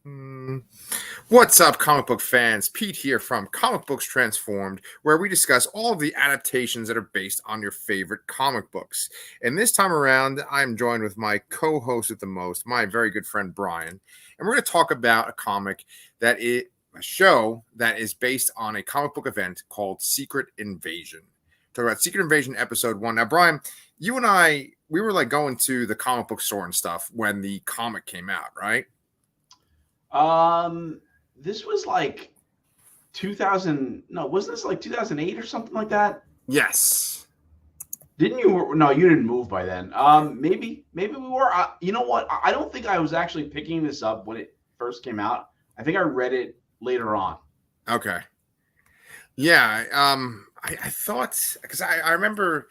Mm. What's up, comic book fans? Pete here from Comic Books Transformed, where we discuss all of the adaptations that are based on your favorite comic books. And this time around, I'm joined with my co host at the most, my very good friend Brian. And we're going to talk about a show that is based on a comic book event called Secret Invasion. Talk about Secret Invasion episode 1. Now, Brian, you and I, we were like going to the comic book store and stuff when the comic came out, right? This was like 2000. No, wasn't this like 2008 or something like that? Yes. Didn't you? No, you didn't move by then. Maybe we were. You know what? I don't think I was actually picking this up when it first came out. I think I read it later on. Okay. Yeah. I thought because I remember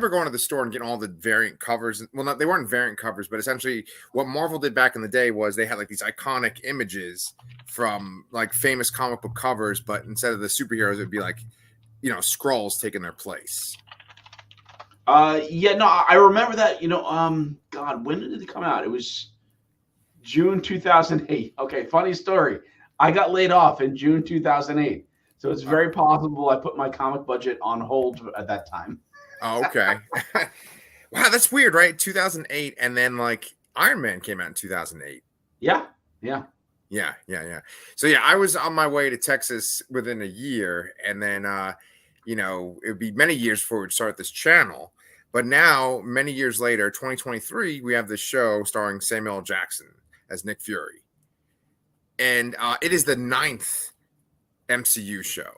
going to the store and getting all the variant covers. Well, not they weren't variant covers, but essentially what Marvel did back in the day was they had like these iconic images from like famous comic book covers, but instead of the superheroes, it'd be like, Skrulls taking their place. Yeah, no, I remember that. God, when did it come out? It was June 2008. Okay, funny story. I got laid off in June 2008, so it's very possible I put my comic budget on hold at that time. Oh, okay. Wow, that's weird, right? 2008, and then like Iron Man came out in 2008. Yeah, yeah. Yeah. So yeah, I was on my way to Texas within a year, and then it would be many years before we'd start this channel. But now, many years later, 2023, we have this show starring Samuel L. Jackson as Nick Fury, and it is the ninth MCU show.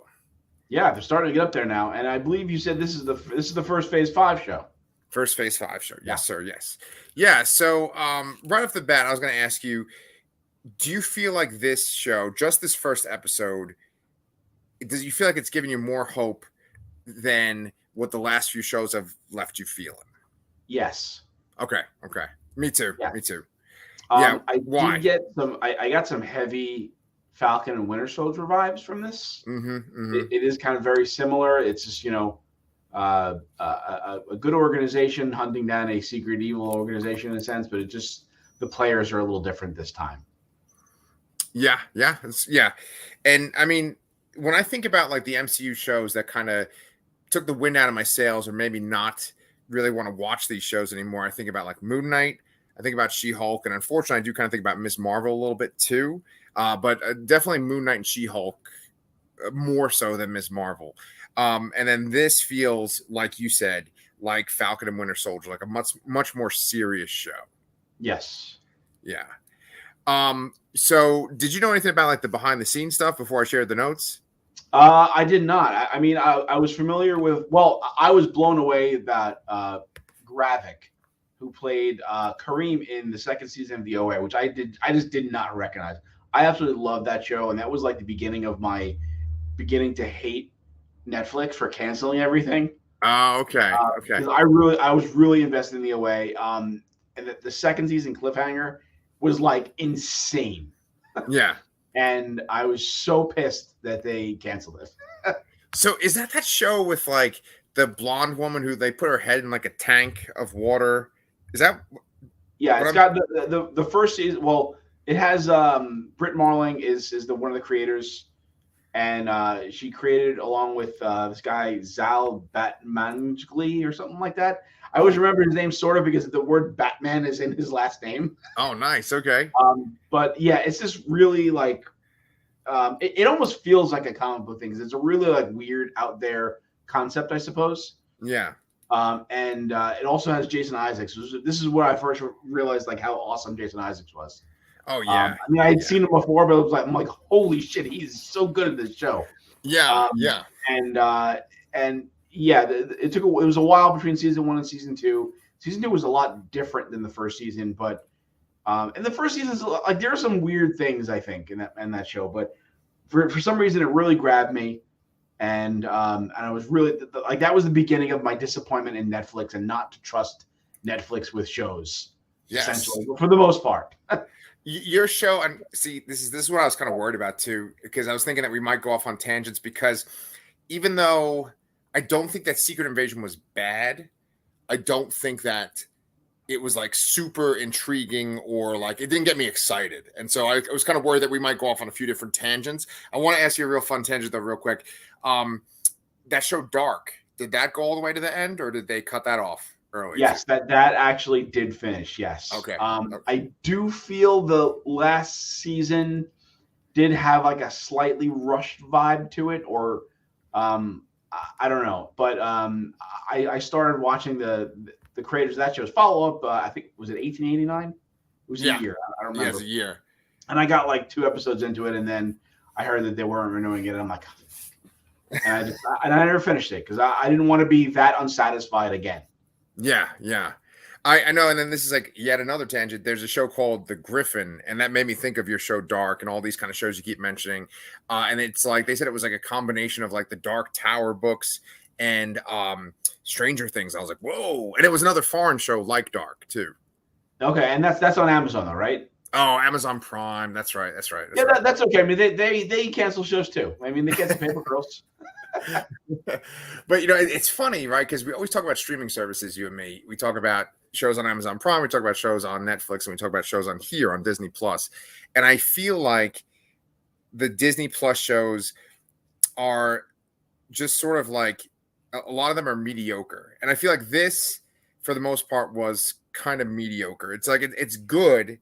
Yeah, they're starting to get up there now, and I believe you said this is the first Phase 5 show. First Phase 5 show, yes, sir, yes, yeah. So right off the bat, I was going to ask you: do you feel like this show, just this first episode, does you feel like it's giving you more hope than what the last few shows have left you feeling? Yes. Okay. Me too. Yeah. Me too. I did get some. I got some heavy Falcon and Winter Soldier vibes from this. It is kind of very similar. It's just a good organization hunting down a secret evil organization in a sense, but the players are a little different this time. Yeah. And I mean, when I think about like the MCU shows that kind of took the wind out of my sails, or maybe not really want to watch these shows anymore, I think about like Moon Knight. I think about She-Hulk, and unfortunately, I do kind of think about Ms. Marvel a little bit too. But definitely Moon Knight and She-Hulk more so than Ms. Marvel. And then this feels, like you said, like Falcon and Winter Soldier, like a much more serious show. Yes. Yeah. So did you know anything about like the behind the scenes stuff before I shared the notes? I did not. I mean, I was familiar with. Well, I was blown away that Gravik, who played Kareem in the second season of the OA, which I just did not recognize. I absolutely love that show, and that was like the beginning of my beginning to hate Netflix for canceling everything. Oh, okay. Because I was really invested in the OA. And the second season cliffhanger was like insane. Yeah. And I was so pissed that they canceled it. So is that show with like the blonde woman who they put her head in like a tank of water? Is that? Yeah, it's got the first season. Well, it has Britt Marling is one of the creators, and she created along with this guy Zal Batmangley or something like that. I always remember his name sort of because the word Batman is in his last name. Oh, nice. Okay. But yeah, it's just really like it almost feels like a comic book thing because it's a really like weird out there concept, I suppose. Yeah. And it also has Jason Isaacs. This is where I first realized like how awesome Jason Isaacs was. Oh yeah. I mean, I had seen him before, but I'm like, holy shit, he's so good at this show. Yeah. And yeah, it was a while between season 1 and season 2. Season 2 was a lot different than the first season, but and the first season is like there are some weird things I think in that show, but for some reason it really grabbed me, and I was really like that was the beginning of my disappointment in Netflix and not to trust Netflix with shows. Yes. Essentially, for the most part. Your show, and see, this is what I was kind of worried about too, because I was thinking that we might go off on tangents because even though I don't think that Secret Invasion was bad, I don't think that it was like super intriguing or like it didn't get me excited. And so I was kind of worried that we might go off on a few different tangents. I want to ask you a real fun tangent though, real quick. Um, that show Dark, did that go all the way to the end or did they cut that off early too? Yes, that actually did finish. Yes. Okay. Okay. I do feel the last season did have like a slightly rushed vibe to it, or I don't know. But I started watching the creators of that show's follow up. I think was it 1889? It was a Yeah. year. I don't Yeah, it's remember. a year. And I got like 2 episodes into it, and then I heard that they weren't renewing it. And I'm like, and I never finished it because I didn't want to be that unsatisfied again. Yeah, yeah. I know, and then this is like yet another tangent. There's a show called The Griffin, and that made me think of your show Dark and all these kind of shows you keep mentioning. And it's like they said it was like a combination of like the Dark Tower books and Stranger Things. I was like, whoa! And it was another foreign show like Dark too. Okay, and that's on Amazon though, right? Oh, Amazon Prime. That's right. That's right. That's Yeah, right. that's okay. I mean, they cancel shows too. I mean, they cancel Paper Girls. But you know, it's funny, right? Because we always talk about streaming services, you and me. We talk about shows on Amazon Prime, we talk about shows on Netflix, and we talk about shows on here on Disney Plus. And I feel like the Disney Plus shows are just sort of like a lot of them are mediocre. And I feel like this, for the most part, was kind of mediocre. It's like it's good.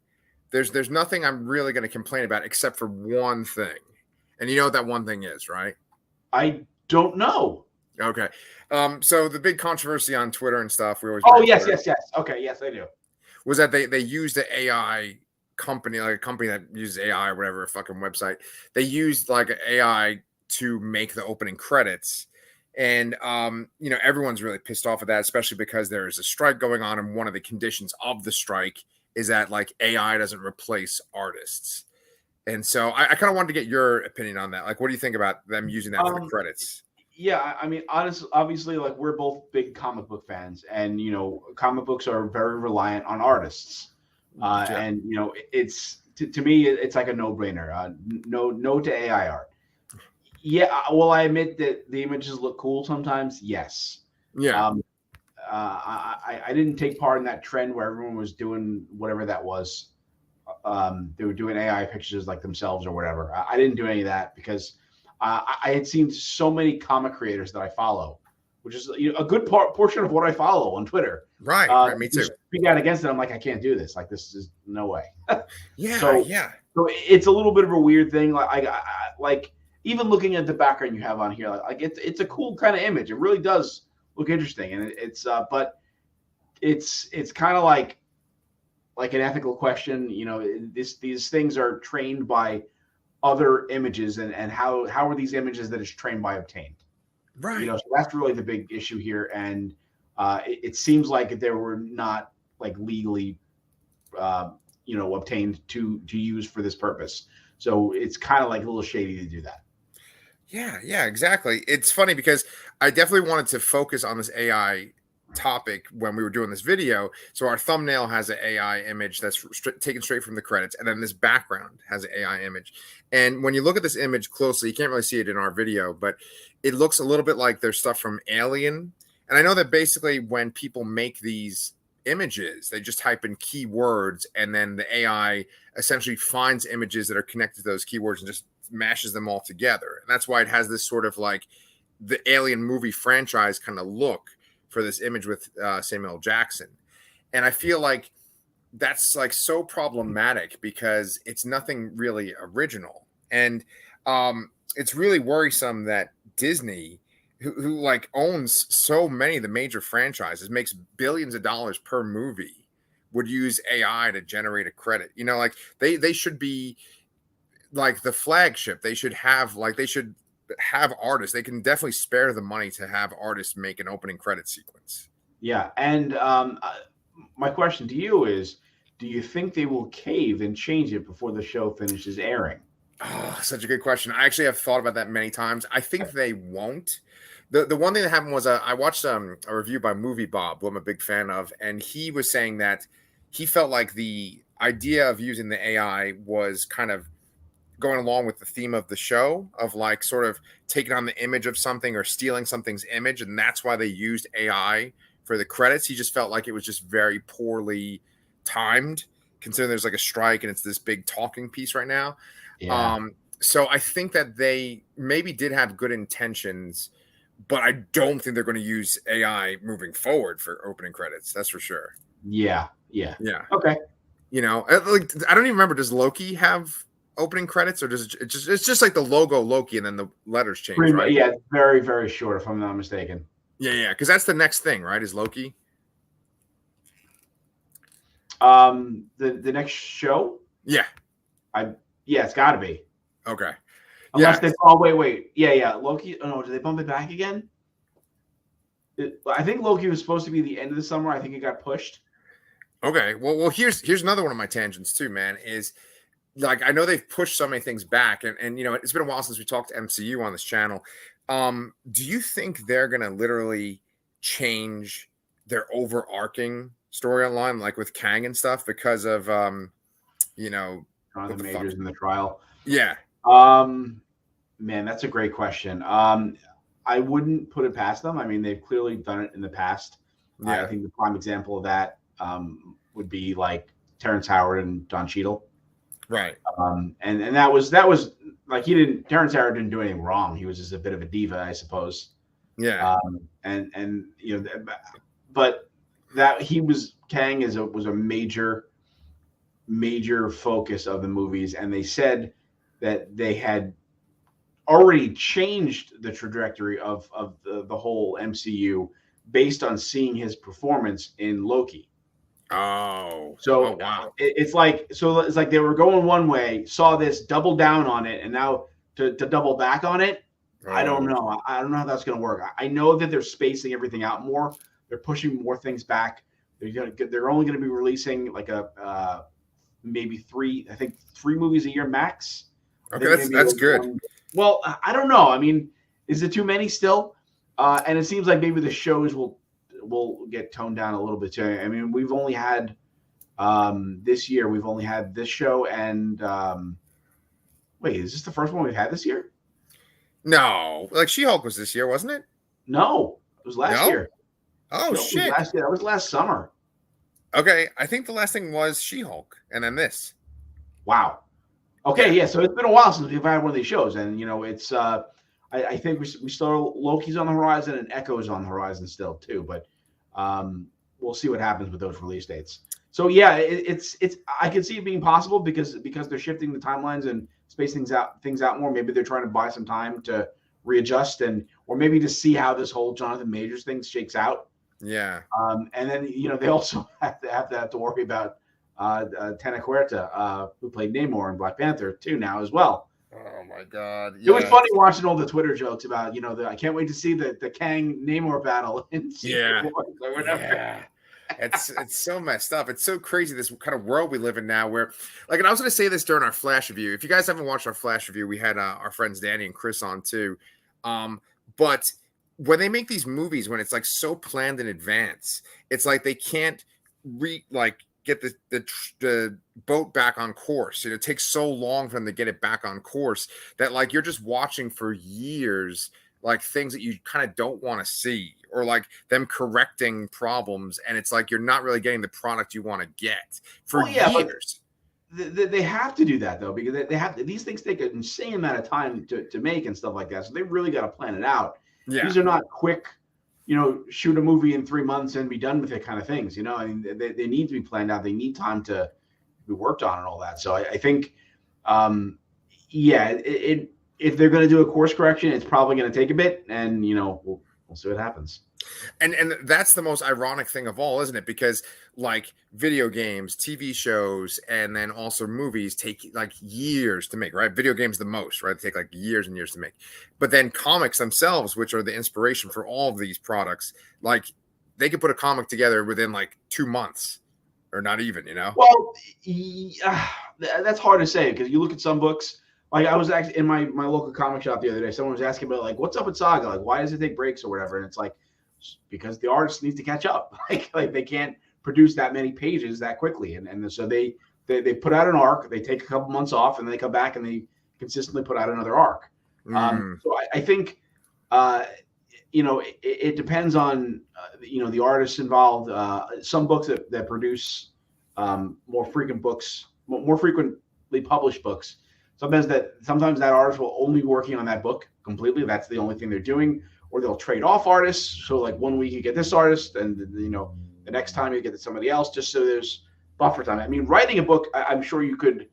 There's nothing I'm really going to complain about except for one thing. And you know what that one thing is, right? I don't know. Okay. So the big controversy on Twitter and stuff, we always Oh, bring yes, Twitter, yes, yes. Okay, yes, I do. was that they used the AI company, like a company that uses AI or whatever, a fucking website. They used like an AI to make the opening credits. And you know, everyone's really pissed off at that, especially because there is a strike going on, and one of the conditions of the strike is that like AI doesn't replace artists. And so I kind of wanted to get your opinion on that. Like, what do you think about them using that for the credits? Yeah, I mean, honestly, obviously, like we're both big comic book fans, and comic books are very reliant on artists, Yeah. and it's to me, it's like a no-brainer. No to AI art. Yeah, will I admit that the images look cool sometimes? Yes. Yeah. Um, I didn't take part in that trend where everyone was doing whatever that was. They were doing AI pictures like themselves or whatever. I didn't do any of that because I had seen so many comic creators that I follow, which is a good portion of what I follow on Twitter. Right. Right. Me too. Speak out against it. I'm like, I can't do this. Like, this is no way. Yeah. So, yeah. So it's a little bit of a weird thing. Like, I like even looking at the background you have on here, like it's a cool kind of image. It really does look interesting, and it's but it's kind of like an ethical question. These things are trained by other images, and how are these images that it's trained by obtained? Right. So that's really the big issue here, and it seems like they were not like legally obtained to use for this purpose. So it's kind of like a little shady to do that. Yeah, exactly. It's funny because I definitely wanted to focus on this AI topic when we were doing this video. So our thumbnail has an AI image that's taken straight from the credits, and then this background has an AI image. And when you look at this image closely, you can't really see it in our video, but it looks a little bit like there's stuff from Alien. And I know that basically when people make these images, they just type in keywords, and then the AI essentially finds images that are connected to those keywords and just mashes them all together. And that's why it has this sort of like the Alien movie franchise kind of look for this image with Samuel L. Jackson. And I feel like that's like so problematic because it's nothing really original. And it's really worrisome that Disney, who like owns so many of the major franchises, makes billions of dollars per movie, would use AI to generate a credit. Like they should be like the flagship. They should have artists. They can definitely spare the money to have artists make an opening credit sequence. Yeah, and my question to you is, do you think they will cave and change it before the show finishes airing? Oh, such a good question. I actually have thought about that many times. I think they won't. The one thing that happened was I watched a review by Movie Bob, who I'm a big fan of, and he was saying that he felt like the idea of using the AI was kind of going along with the theme of the show, of like sort of taking on the image of something or stealing something's image, and that's why they used AI for the credits. He just felt like it was just very poorly timed, considering there's like a strike and it's this big talking piece right now. Yeah. So I think that they maybe did have good intentions, but I don't think they're going to use AI moving forward for opening credits. That's for sure. Yeah. Yeah. Yeah. Okay. You know, like I don't even remember. Does Loki have opening credits, or does it's just like the logo Loki and then the letters change, right? Yeah, it's very, very short, if I'm not mistaken. Yeah, because that's the next thing, right? Is Loki? The next show? Yeah. It's got to be. Okay. Unless they. Oh, wait. Yeah. Loki. Oh no, did they bump it back again? I think Loki was supposed to be the end of the summer. I think it got pushed. Okay. Well, here's another one of my tangents too, man. Is like I know they've pushed so many things back, and you know it's been a while since we talked MCU on this channel. Do you think they're gonna literally change their overarching storyline, like with Kang and stuff, because of you know, Jonathan Majors in the trial? Yeah. Man, that's a great question. I wouldn't put it past them. I mean, they've clearly done it in the past. Yeah. I think the prime example of that would be like Terrence Howard and Don Cheadle. Right. And that was like Terrence Howard didn't do anything wrong. He was just a bit of a diva, I suppose. Yeah. And you know, but that Kang was a major focus of the movies, and they said that they had already changed the trajectory of the whole MCU based on seeing his performance in Loki. Oh, wow! It's like they were going one way, saw this, double down on it, and now to double back on it. I don't know. I don't know how that's going to work. I know that they're spacing everything out more. They're pushing more things back. They're only going to be releasing like maybe three movies a year max. Okay, that's good. Well, I don't know. I mean, is it too many still? And it seems like maybe the shows will get toned down a little bit too. I mean, we've only had this year. We've only had this show and wait, is this the first one we've had this year? No, like She-Hulk was this year, wasn't it? No, it was last year. Oh shit! Last year. That was last summer. Okay, I think the last thing was She-Hulk, and then this. Wow. Okay, yeah. So it's been a while since we've had one of these shows, and you know, it's. I think we still Loki's on the horizon and Echo's on the horizon still too, but we'll see what happens with those release dates. So yeah, it's I can see it being possible because they're shifting the timelines and spacing things out more. Maybe they're trying to buy some time to readjust or maybe to see how this whole Jonathan Majors thing shakes out. Yeah. And then you know they also have to worry about Tena Huerta, who played Namor in Black Panther too now as well. Oh my God! Yeah. It was funny watching all the Twitter jokes about I can't wait to see the Kang Namor battle in season 4 or whatever. Yeah. It's so messed up. It's so crazy, this kind of world we live in now where, like, and I was going to say this during our Flash review. If you guys haven't watched our Flash review, we had our friends Danny and Chris on too. But when they make these movies, when it's like so planned in advance, it's like they can't get the boat back on course. It takes so long for them to get it back on course that like you're just watching for years, like things that you kind of don't want to see, or like them correcting problems, and it's like you're not really getting the product you want to get for years. They have to do that though, because these things take an insane amount of time to make and stuff like that. So they really got to plan it out. Yeah. These are not quick, shoot a movie in 3 months and be done with it kind of things. I mean, they need to be planned out. They need time to be worked on and all that. So I think, if they're going to do a course correction, it's probably going to take a bit, and we'll see what happens. And that's the most ironic thing of all, isn't it? Because like video games, TV shows, and then also movies take like years to make, right? Video games the most, right? They take like years and years to make. But then comics themselves, which are the inspiration for all of these products, like they could put a comic together within like 2 months, or not even, Well, that's hard to say because you look at some books. Like I was actually in my local comic shop the other day. Someone was asking about like, what's up with Saga? Like, why does it take breaks or whatever? And it's like, because the artist needs to catch up. like they can't produce that many pages that quickly. And so they put out an arc. They take a couple months off, and then they come back and they consistently put out another arc. So I think, it depends on the artists involved. Some books that produce more frequently published books. Sometimes that artist will only be working on that book completely. That's the only thing they're doing, or they'll trade off artists. So like one week you get this artist, and the next time you get somebody else, just so there's buffer time. I mean, writing a book, I'm sure you could,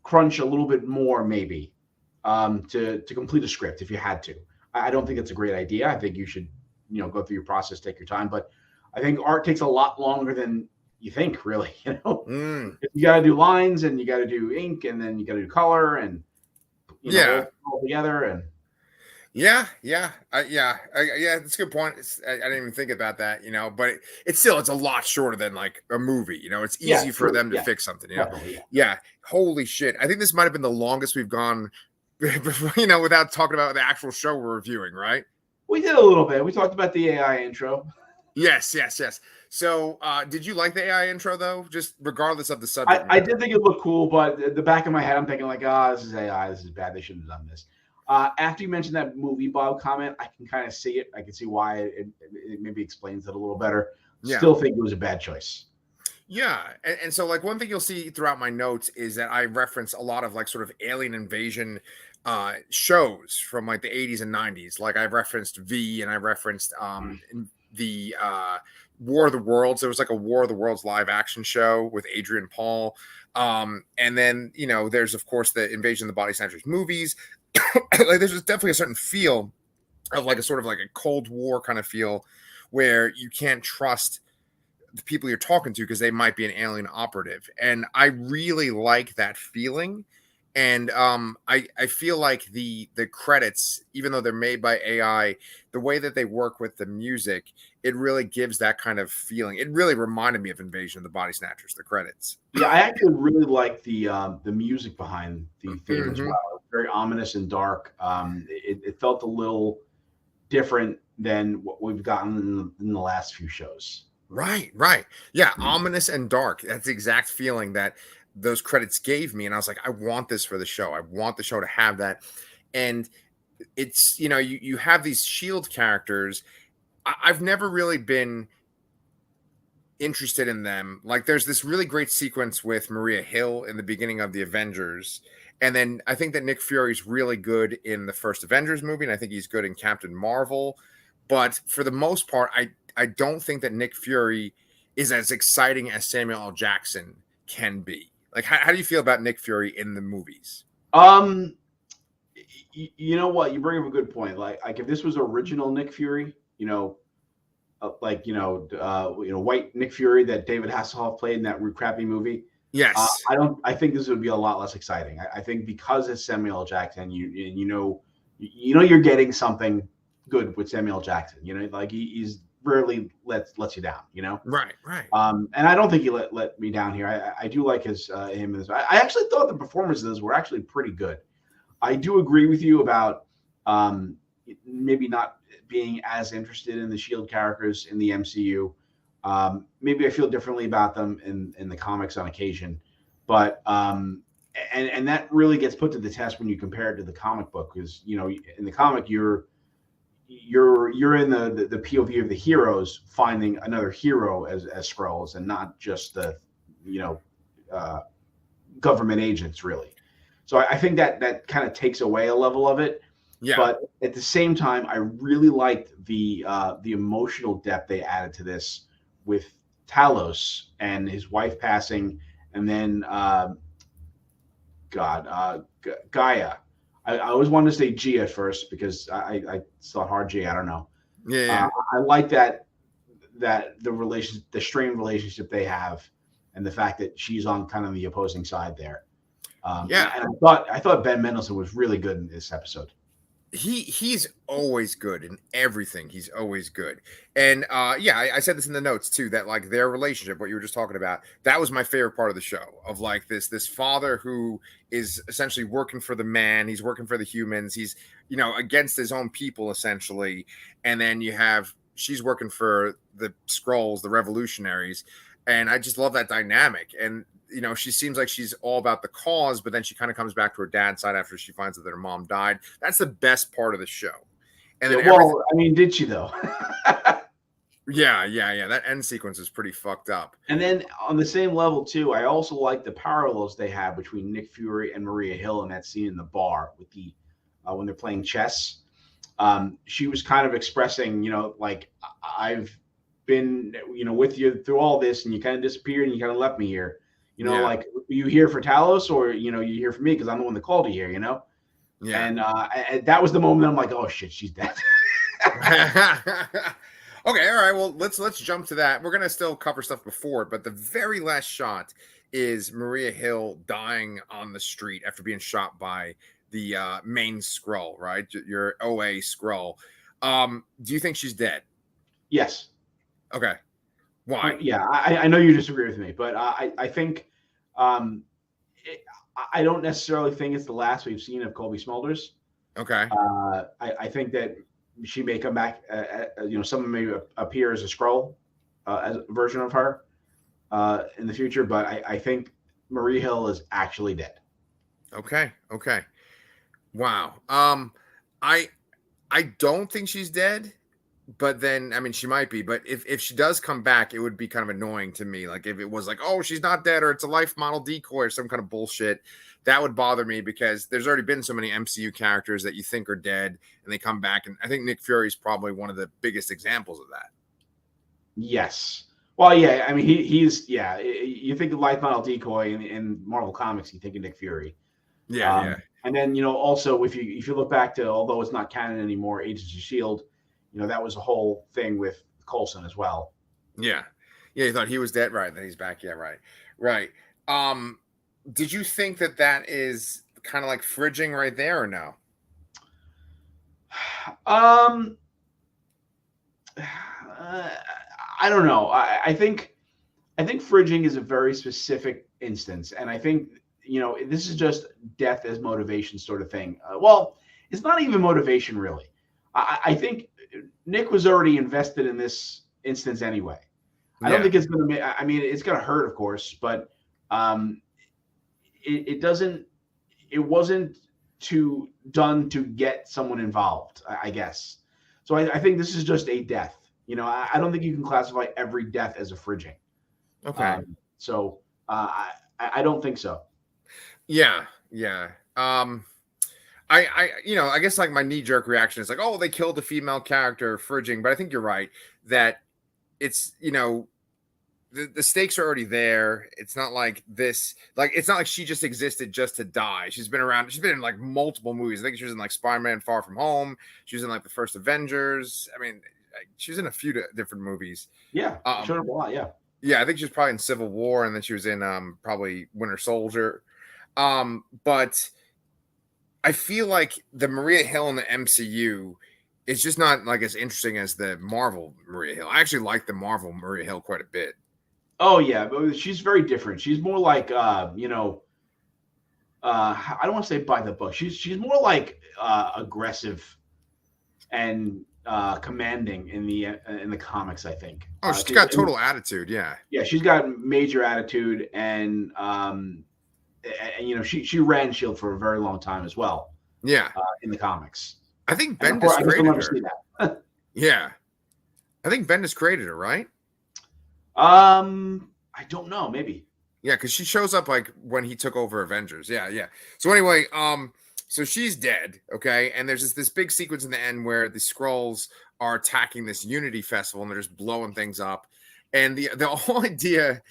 crunch a little bit more maybe to complete a script if you had to. I don't think it's a great idea. I think you should, go through your process, take your time. But I think art takes a lot longer than you think, really. You got to do lines, and you got to do ink, and then you got to do color, and all together. And yeah, that's a good point. I didn't even think about that, but it's a lot shorter than like a movie. It's easy for them to fix something. Yeah. Holy shit! I think this might have been the longest we've gone. Without talking about the actual show we're reviewing, right? We did a little bit. We talked about the AI intro. Yes. So, did you like the AI intro though? Just regardless of the subject. I did think it looked cool, but at the back of my head, I'm thinking like, this is AI. This is bad. They shouldn't have done this. After you mentioned that movie Bob comment, I can kind of see it. I can see why it maybe explains it a little better. Still think it was a bad choice. Yeah, and so like one thing you'll see throughout my notes is that I reference a lot of like sort of alien invasion shows from like the 80s and 90s. Like I've referenced V, and I referenced the War of the Worlds. There was like a War of the Worlds live action show with Adrian Paul. And then, there's of course the Invasion of the Body Snatchers movies. Like there's definitely a certain feel of like a sort of like a Cold War kind of feel where you can't trust the people you're talking to because they might be an alien operative. And I really like that feeling. And I feel like the credits, even though they're made by AI, the way that they work with the music, it really gives that kind of feeling. It really reminded me of Invasion of the Body Snatchers, the credits. Yeah, I actually really like the music behind the theme as well. It was very ominous and dark. It felt a little different than what we've gotten in the last few shows. Right. Yeah, ominous and dark. That's the exact feeling that those credits gave me. And I was like, I want this for the show. I want the show to have that. And it's, you have these SHIELD characters. I've never really been interested in them. Like there's this really great sequence with Maria Hill in the beginning of the Avengers. And then I think that Nick Fury's really good in the first Avengers movie. And I think he's good in Captain Marvel. But for the most part, I don't think that Nick Fury is as exciting as Samuel L. Jackson can be. Like, how do you feel about Nick Fury in the movies? You know what? You bring up a good point. Like if this was original Nick Fury, white Nick Fury that David Hasselhoff played in that crappy movie. Yes. I think this would be a lot less exciting. I think because it's Samuel L. Jackson, you're getting something good with Samuel L. Jackson. Like he's rarely lets you down. Right. And I don't think he let me down here. I do like him in this. I actually thought the performances were actually pretty good. I do agree with you about maybe not being as interested in the SHIELD characters in the MCU. Maybe I feel differently about them in the comics on occasion, but and that really gets put to the test when you compare it to the comic book, because in the comic you're in the POV of the heroes finding another hero as Skrulls, and not just the government agents, really. So I think that kind of takes away a level of it. Yeah. But at the same time, I really liked the emotional depth they added to this with Talos and his wife passing, and then Gaia. I always wanted to say G at first because I saw hard G. I don't know. Yeah. I like that the strained relationship they have, and the fact that she's on kind of the opposing side there. And I thought Ben Mendelsohn was really good in this episode. He's always good in everything. He's always good. And I said this in the notes too, that like their relationship, what you were just talking about, that was my favorite part of the show, of like this father who is essentially working for the man. He's working for the humans. He's, against his own people essentially. And then she's working for the Skrulls, the revolutionaries. And I just love that dynamic. And, she seems like she's all about the cause, but then she kind of comes back to her dad's side after she finds out that her mom died. That's the best part of the show. And Yeah, then everything. well, I mean, did she though? Yeah. That end sequence is pretty fucked up. And then on the same level too, I also like the parallels they have between Nick Fury and Maria Hill in that scene in the bar with the when they're playing chess. She was kind of expressing, like I've been, with you through all this, and you kind of disappeared, and you kind of left me here. Yeah. Like you here for Talos, or you here for me because I'm the one that called you here. Yeah. And that was the moment I'm like, oh shit, she's dead. Okay, all right. Well, let's jump to that. We're gonna still cover stuff before it, but the very last shot is Maria Hill dying on the street after being shot by the main Skrull, right? Your OA Skrull. Do you think she's dead? Yes. Okay. Why? Yeah, I know you disagree with me, but I think I don't necessarily think it's the last we've seen of Colby Smulders. Okay. I think that she may come back. Someone may appear as a Skrull, as a version of her in the future. But I think Maria Hill is actually dead. Okay. Wow. I don't think she's dead, but then I mean she might be. But if she does come back, it would be kind of annoying to me. Like if it was like, oh, she's not dead, or it's a life model decoy or some kind of bullshit, that would bother me because there's already been so many MCU characters that you think are dead and they come back. And I think Nick Fury is probably one of the biggest examples of that. Yes. Well, yeah. I mean, he's yeah. You think of life model decoy in Marvel Comics, you think of Nick Fury. Yeah. And then also if you look back to, although it's not canon anymore, Agents of Shield, that was a whole thing with Coulson as well. Yeah. You thought he was dead, right? Then he's back. Yeah, right. Did you think that is kind of like fridging right there, or no? I don't know. I think fridging is a very specific instance, and I think this is just death as motivation sort of thing. Well, it's not even motivation really. I think Nick was already invested in this instance anyway. I don't think it's going to. I mean, it's going to hurt, of course, but it doesn't. It wasn't done to get someone involved, I guess. So I think this is just a death. I don't think you can classify every death as a fridging. Okay. So I don't think so. Yeah. I guess like my knee-jerk reaction is like, oh, they killed a female character, fridging, but I think you're right that it's the stakes are already there. It's not like this, like it's not like she just existed just to die. She's been around. She's been in like multiple movies. I think she was in like Spider-Man: Far From Home. She was in like the first Avengers. I mean, she was in a few different movies. Yeah, showed up a lot. Yeah. Yeah, I think she was probably in Civil War, and then she was in probably Winter Soldier. But I feel like the Maria Hill in the MCU is just not like as interesting as the Marvel Maria Hill. I actually like the Marvel Maria Hill quite a bit. Oh yeah, but she's very different. She's more like I don't want to say by the book. She's more like aggressive and commanding in the comics, I think. Oh, she's got total attitude. Yeah, she's got major attitude, and she ran Shield for a very long time as well. Yeah, in the comics. I think Bendis created her. Yeah, I think Bendis created her, right? I don't know, maybe. Yeah, because she shows up like when he took over Avengers. Yeah. So anyway, so she's dead, okay? And there's this big sequence in the end where the Skrulls are attacking this Unity Festival and they're just blowing things up. And the whole idea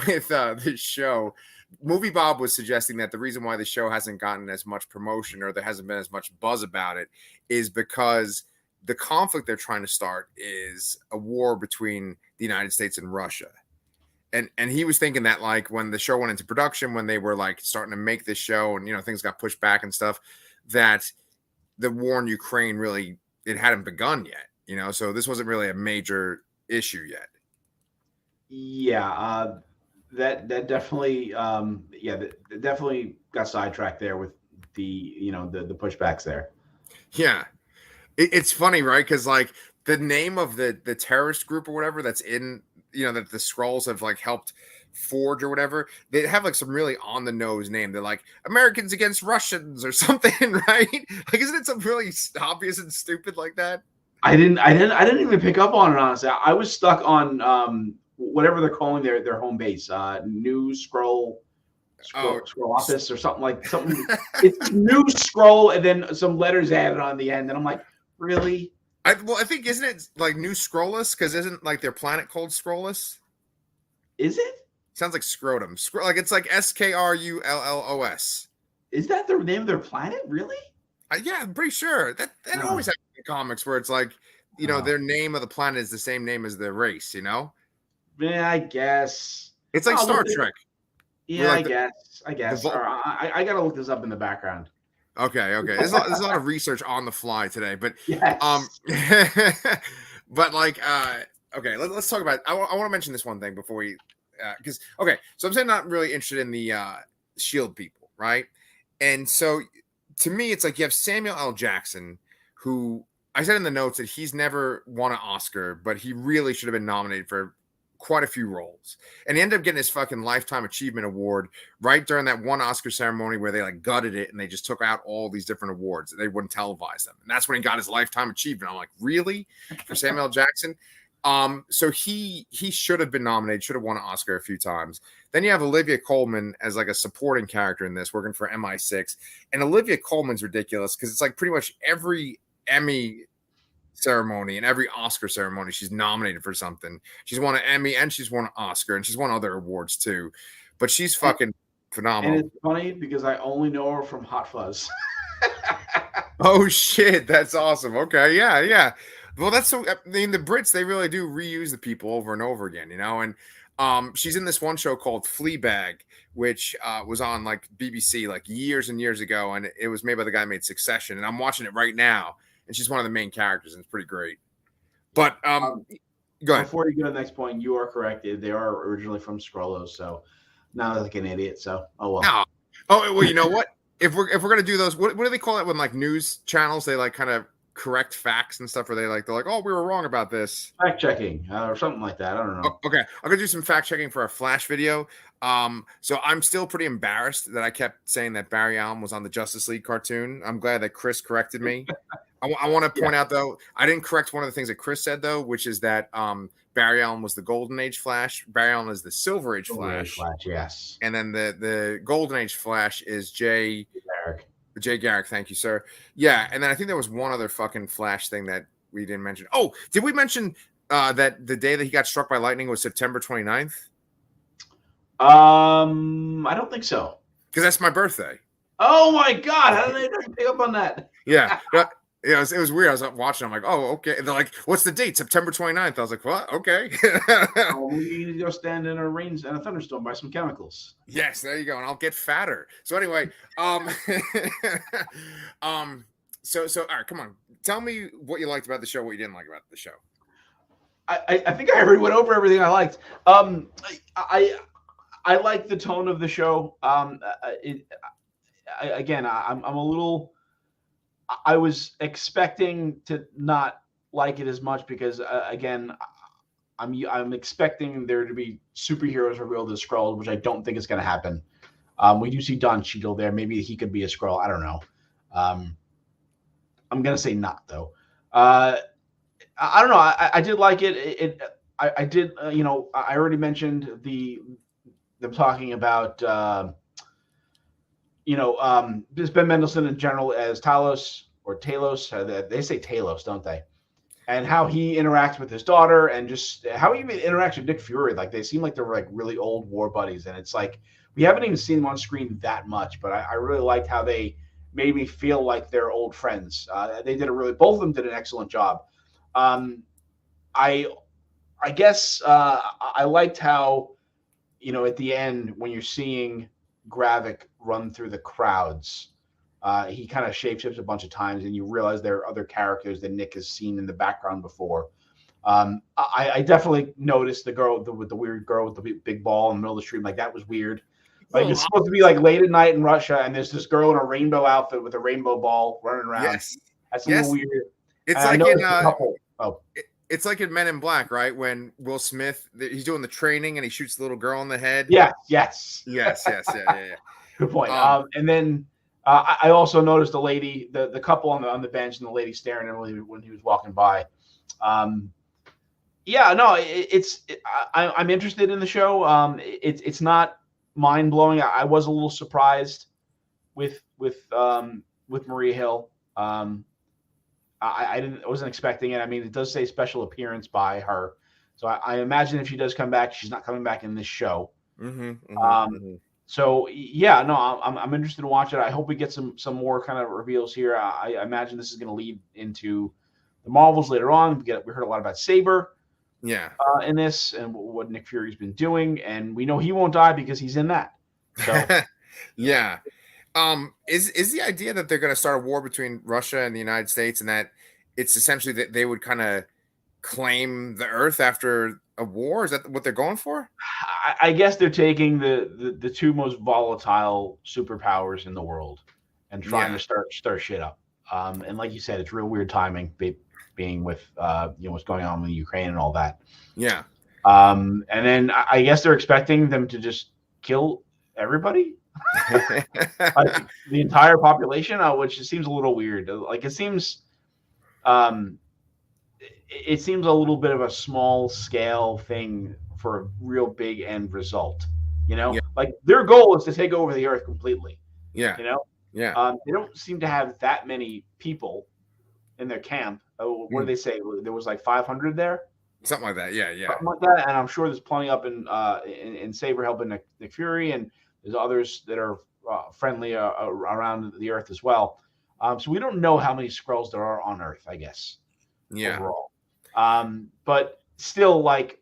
with this show, Movie Bob was suggesting that the reason why the show hasn't gotten as much promotion or there hasn't been as much buzz about it is because the conflict they're trying to start is a war between the United States and Russia. And he was thinking that like when the show went into production, when they were like starting to make this show and things got pushed back and stuff, that the war in Ukraine really it hadn't begun yet, so this wasn't really a major issue yet. Yeah, that definitely that definitely got sidetracked there with the the pushbacks there. Yeah, it's funny, right? Because like the name of the terrorist group or whatever that's in that the Skrulls have like helped Forge or whatever, they have like some really on the nose name. They're like Americans Against Russians or something, right? Like, isn't it something really obvious and stupid like that? I didn't even pick up on it, honestly. I was stuck on whatever they're calling their home base, New Scroll Office or something. It's New Scroll and then some letters added on the end, and I'm like, really? I think isn't it like New Scrollus? Because isn't like their planet called Scrollus? Is it? Sounds like scrotum. Like it's like SKRULLOS. Is that the name of their planet? Really? Yeah, I'm pretty sure that always happens in comics where it's like, their name of the planet is the same name as their race. Yeah, I guess. It's like Star Trek. Yeah, like I guess. I gotta look this up in the background. Okay. There's a lot of research on the fly today, but yes. but like, okay, let's talk about. I want to mention this one thing before we, because so I'm saying not really interested in the Shield people, right? And so to me, it's like you have Samuel L. Jackson, who I said in the notes that he's never won an Oscar, but he really should have been nominated for quite a few roles. And he ended up getting his fucking Lifetime Achievement Award right during that one Oscar ceremony where they like gutted it and they just took out all these different awards. They wouldn't televise them. And that's when he got his Lifetime Achievement. I'm like, really? For Samuel L. Jackson? So he should have been nominated, should have won an Oscar a few times. Then you have Olivia Colman as like a supporting character in this, working for MI6. And Olivia Colman's ridiculous because it's like pretty much every Emmy ceremony and every Oscar ceremony she's nominated for something. She's won an Emmy and she's won an Oscar and she's won other awards too. But she's fucking phenomenal. And it's funny because I only know her from Hot Fuzz. Oh shit, that's awesome. Okay, yeah. Well, that's so. I mean, the Brits, they really do reuse the people over and over again, And she's in this one show called Fleabag, which was on like BBC like years and years ago, and it was made by the guy who made Succession. And I'm watching it right now, and she's one of the main characters, and it's pretty great. But go ahead. Before you go to the next point, you are correct. They are originally from Scrollos, so now like an idiot. So oh well. No. Oh well, you know what? If we're gonna do those, what do they call it when like news channels they like kind of correct facts and stuff? Or they're like, oh, we were wrong about this. Fact checking or something like that. I don't know. Okay, I'm gonna do some fact checking for our Flash video. So I'm still pretty embarrassed that I kept saying that Barry Allen was on the Justice League cartoon. I'm glad that Chris corrected me. I want to point out though, I didn't correct one of the things that Chris said though, which is that Barry Allen was the Golden Age Flash. Barry Allen is the Silver Age Flash. Yes. And then the Golden Age Flash is Jay Garrick. Thank you, sir. Yeah, and then I think there was one other fucking Flash thing that we didn't mention. Oh, did we mention that the day that he got struck by lightning was September 29th? I don't think so. Because that's my birthday. Oh my God! How did I not pick up on that? Yeah. Yeah, it was weird. I was watching. I'm like, oh, okay. And they're like, what's the date? September 29th. I was like, what? Okay. We need to go stand in a rain and a thunderstorm, buy some chemicals. Yes, there you go. And I'll get fatter. So anyway, so all right, come on. Tell me what you liked about the show, what you didn't like about the show. I think I already went over everything I liked. I like the tone of the show. I'm a little. I was expecting to not like it as much because, I'm expecting there to be superheroes revealed as Skrulls, which I don't think is going to happen. We do see Don Cheadle there. Maybe he could be a Skrull. I don't know. I'm going to say not, though. I don't know. I did like it. I did. I already mentioned them talking about. Just Ben Mendelsohn in general as Talos. They say Talos, don't they? And how he interacts with his daughter and just how he even interacts with Nick Fury. Like they seem like they're like really old war buddies. And it's like, we haven't even seen them on screen that much, but I really liked how they made me feel like they're old friends. Both of them did an excellent job. I guess I liked how, at the end when you're seeing Gravik run through the crowds, he kind of shapeshifts a bunch of times, and you realize there are other characters that Nick has seen in the background before. I definitely noticed the girl with the weird girl with the big ball in the middle of the street. Like that was weird. Like it's supposed to be like late at night in Russia, and there's this girl in a rainbow outfit with a rainbow ball running around. Yes, that's a little weird. It's like in It's like in Men in Black, right? When Will Smith, he's doing the training and he shoots the little girl in the head. Yeah, yes. Yes, yeah. Good point. Um, And then I also noticed the lady, the couple on the bench, and the lady staring at him when he was walking by. Yeah, no, I'm interested in the show. It's not mind blowing. I was a little surprised with Maria Hill. I wasn't expecting it. I mean, it does say special appearance by her, so I imagine if she does come back, she's not coming back in this show. So yeah, no, I'm interested to watch it. I hope we get some more kind of reveals here. I imagine this is going to lead into the Marvels later on. We heard a lot about Saber, in this, and what Nick Fury's been doing, and we know he won't die because he's in that. So yeah. Is the idea that they're going to start a war between Russia and the United States, and that it's essentially that they would kind of claim the Earth after a war? Is that what they're going for? I guess they're taking the two most volatile superpowers in the world and trying to start shit up. And like you said, it's real weird timing, being with what's going on with Ukraine and all that. Yeah. And then I guess they're expecting them to just kill everybody. Like the entire population, which seems a little weird. Like it seems a little bit of a small scale thing for a real big end result. Like their goal is to take over the Earth completely. They don't seem to have that many people in their camp. What did they say? There was like 500 there, something like that. Yeah. Something like that. And I'm sure there's plenty up in Saber helping Nick Fury, and there's others that are friendly around the Earth as well. So we don't know how many Skrulls there are on Earth, I guess. Yeah. Overall. But still, like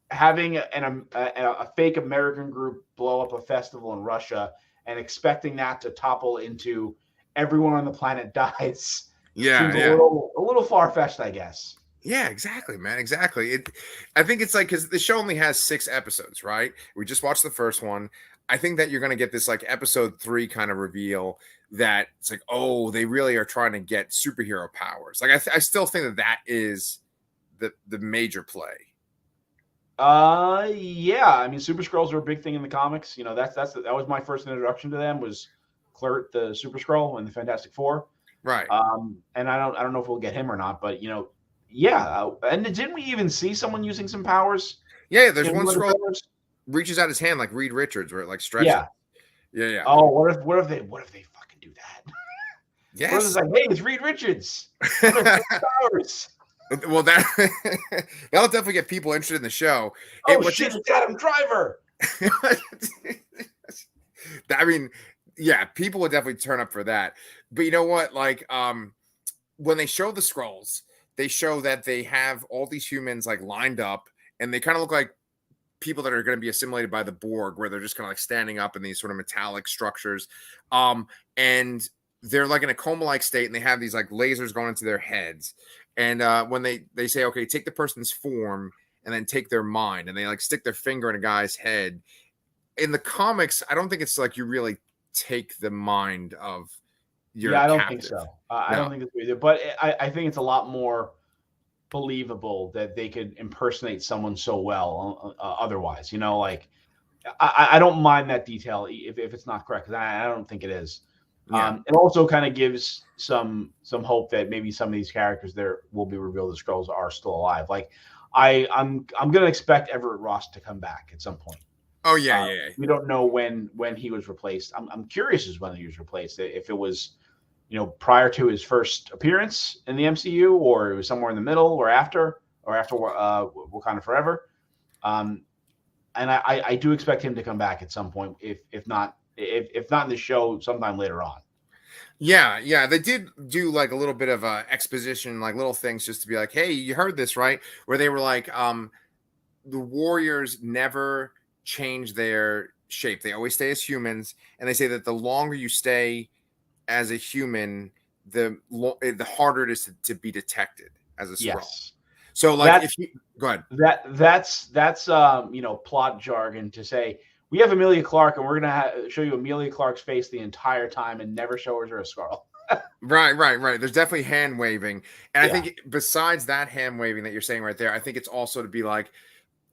having a fake American group blow up a festival in Russia and expecting that to topple into everyone on the planet dies. Seems a little far-fetched, I guess. Yeah, exactly, man. Exactly. I think it's like, because the show only has 6 episodes, right? We just watched the first one. I think that you're going to get this like episode 3 kind of reveal that it's like, oh, they really are trying to get superhero powers. Like I still think that is the major play. Yeah. I mean, Super Skrulls are a big thing in the comics. That was my first introduction to them, was Kl'rt, the Super Skrull, and the Fantastic Four. Right. And I don't know if we'll get him or not, but yeah. And didn't we even see someone using some powers? Yeah, there's one Skrull reaches out his hand like Reed Richards, where it like stretches. Yeah. Oh, what if they fucking do that? Yes. What if it's like, hey, it's Reed Richards. Powers. Well, that'll definitely get people interested in the show. Oh shit, it's Adam Driver. I mean, yeah, people would definitely turn up for that. But you know what? Like, when they show the Skrulls, they show that they have all these humans like lined up, and they kind of look like people that are going to be assimilated by the Borg, where they're just kind of like standing up in these sort of metallic structures. And they're like in a coma-like state, and they have these like lasers going into their heads. And when they say, okay, take the person's form and then take their mind, and they like stick their finger in a guy's head. In the comics, I don't think it's like you really take the mind of your I don't captive. think so. I don't think it's either. But I think it's a lot more believable that they could impersonate someone so well otherwise. Like I don't mind that detail if it's not correct, because I don't think it is. It also kind of gives some hope that maybe some of these characters there will be revealed as Skrulls are still alive. Like I'm gonna expect Everett Ross to come back at some point. Oh yeah. We don't know when he was replaced. I'm curious as when he was replaced. If it was, prior to his first appearance in the MCU, or it was somewhere in the middle, or after Wakanda Forever. And I do expect him to come back at some point. If not in the show, sometime later on. Yeah. They did do like a little bit of exposition, like little things just to be like, hey, you heard this, right? Where they were like, the Warriors never change their shape. They always stay as humans. And they say that the longer you stay as a human, the harder it is to be detected as a Skrull. Yes. So like, if you go ahead, that's plot jargon to say, we have Emilia Clarke, and we're going to show you Emilia Clarke's face the entire time and never show her a Skrull. Right. There's definitely hand waving. And I Yeah. think besides that hand waving that you're saying right there, I think it's also to be like,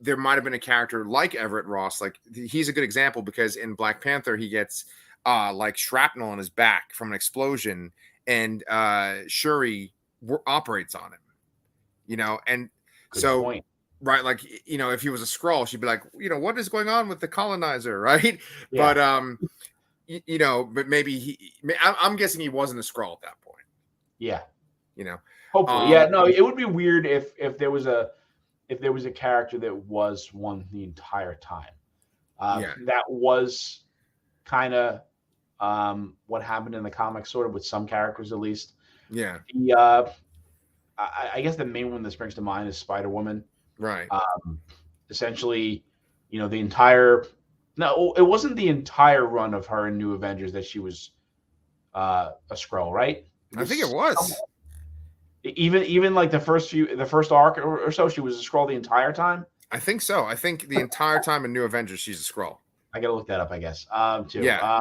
there might have been a character like Everett Ross. Like he's a good example because in Black Panther, he gets like shrapnel on his back from an explosion, and Shuri operates on him, and Good so point. right, like if he was a Skrull, she'd be like, what is going on with the colonizer, right? But Yeah. but maybe I'm guessing he wasn't a Skrull at that point, Yeah. you know. Hopefully. Yeah. Um, No, it would be weird if there was a character that was one the entire time. Yeah. That was kind of what happened in the comics, sort of with some characters at least. Yeah. The I guess the main one that springs to mind is Spider Woman. Right. Essentially, the entire no, it wasn't the entire run of her in New Avengers that she was a Skrull, right? I think it was. Even like the first arc or so, she was a Skrull the entire time. I think so. I think the entire time in New Avengers, she's a Skrull. I gotta look that up, I guess. Too. Yeah.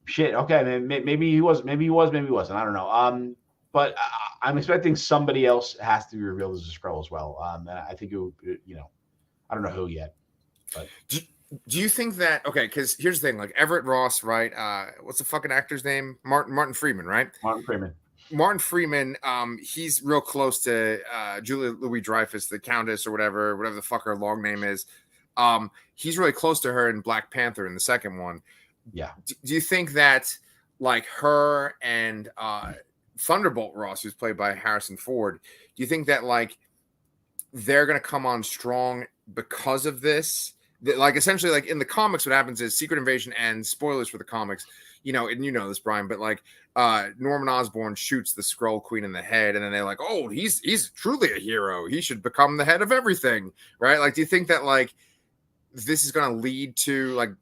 Shit. Okay. Maybe he was. Maybe he was. Maybe he wasn't. I don't know. But I'm expecting somebody else has to be revealed as a Skrull as well. And I think it would. I don't know who yet. But do you think that because here's the thing, like Everett Ross, right? What's the fucking actor's name? Martin Freeman, right? Martin Freeman, he's real close to Julia Louis-Dreyfus, the Countess or whatever the fuck her long name is. He's really close to her in Black Panther in the second one. Yeah. Do you think that like her and Thunderbolt Ross, who's played by Harrison Ford, do you think that like they're gonna come on strong because of this? Like essentially, like in the comics, what happens is Secret Invasion ends. Spoilers for the comics, and you know this, Brian. But like, Norman Osborn shoots the Skrull Queen in the head, and then they're like, "Oh, he's truly a hero. He should become the head of everything." Right? Like, do you think that like this is going to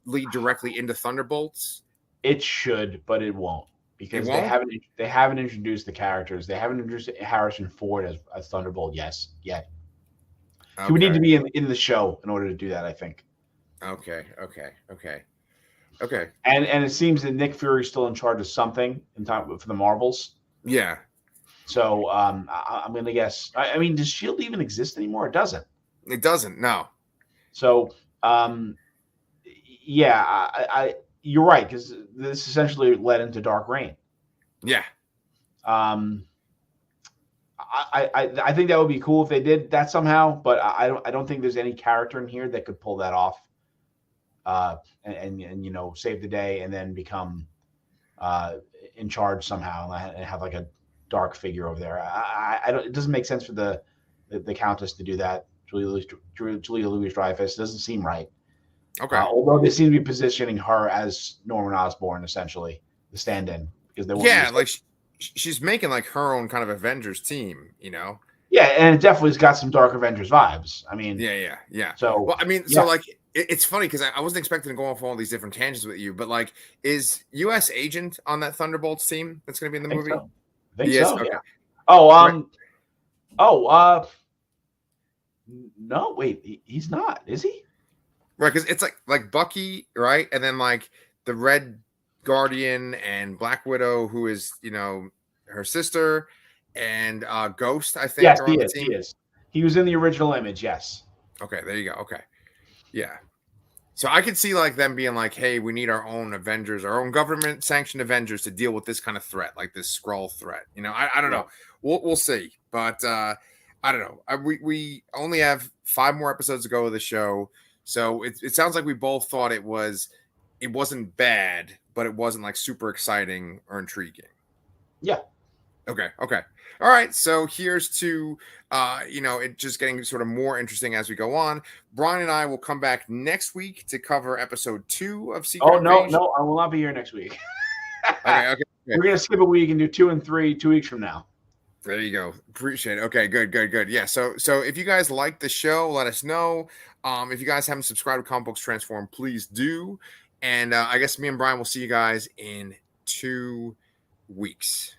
lead directly into Thunderbolts? It should, but it won't because It won't? they haven't introduced the characters. They haven't introduced Harrison Ford as Thunderbolt. Yes, yet. Okay. He would need to be in the show in order to do that, I think. Okay. And it seems that Nick Fury's still in charge of something in time for the Marvels. Yeah. So I'm going to guess. I mean, does Shield even exist anymore? It doesn't. It doesn't. No. So yeah, you're right because this essentially led into Dark Reign. Yeah. I think that would be cool if they did that somehow, but I don't think there's any character in here that could pull that off, and save the day and then become in charge somehow and have like a dark figure over there. I don't. It doesn't make sense for the Countess to do that. Julia Louis-Dreyfus doesn't seem right. Okay. Although they seem to be positioning her as Norman Osborn, essentially the stand-in, because they like she's making like her own kind of Avengers team, Yeah, and it definitely's got some Dark Avengers vibes. I mean, yeah. So, well, I mean, so like it's funny because I wasn't expecting to go off all these different tangents with you, but like, is U.S. Agent on that Thunderbolts team that's going to be in the movie? So. I think so. Okay. Yeah. Oh, no, wait, he's not, is he? Right, because it's like Bucky, right, and then like the Red Guardian and Black Widow, who is her sister, and Ghost. I think. Yes, are he on is. the team. He is. He was in the original Image. Yes. Okay, there you go. Okay, yeah. So I could see like them being like, "Hey, we need our own Avengers, our own government-sanctioned Avengers to deal with this kind of threat, like this Skrull threat." I don't know. We'll see, but I don't know. We only have 5 more episodes to go of the show, so it sounds like we both thought it wasn't bad, but it wasn't like super exciting or intriguing. Yeah. Okay. All right. So here's to, it just getting sort of more interesting as we go on. Brian and I will come back next week to cover episode 2 of Secret Invasion. No, I will not be here next week. Okay. We're going to skip a week and do 2 and 3 2 weeks from now. There you go. Appreciate it. Okay, good. Yeah. So if you guys like the show, let us know. If you guys haven't subscribed to Comic Books Transform, please do. And I guess me and Brian will see you guys in 2 weeks.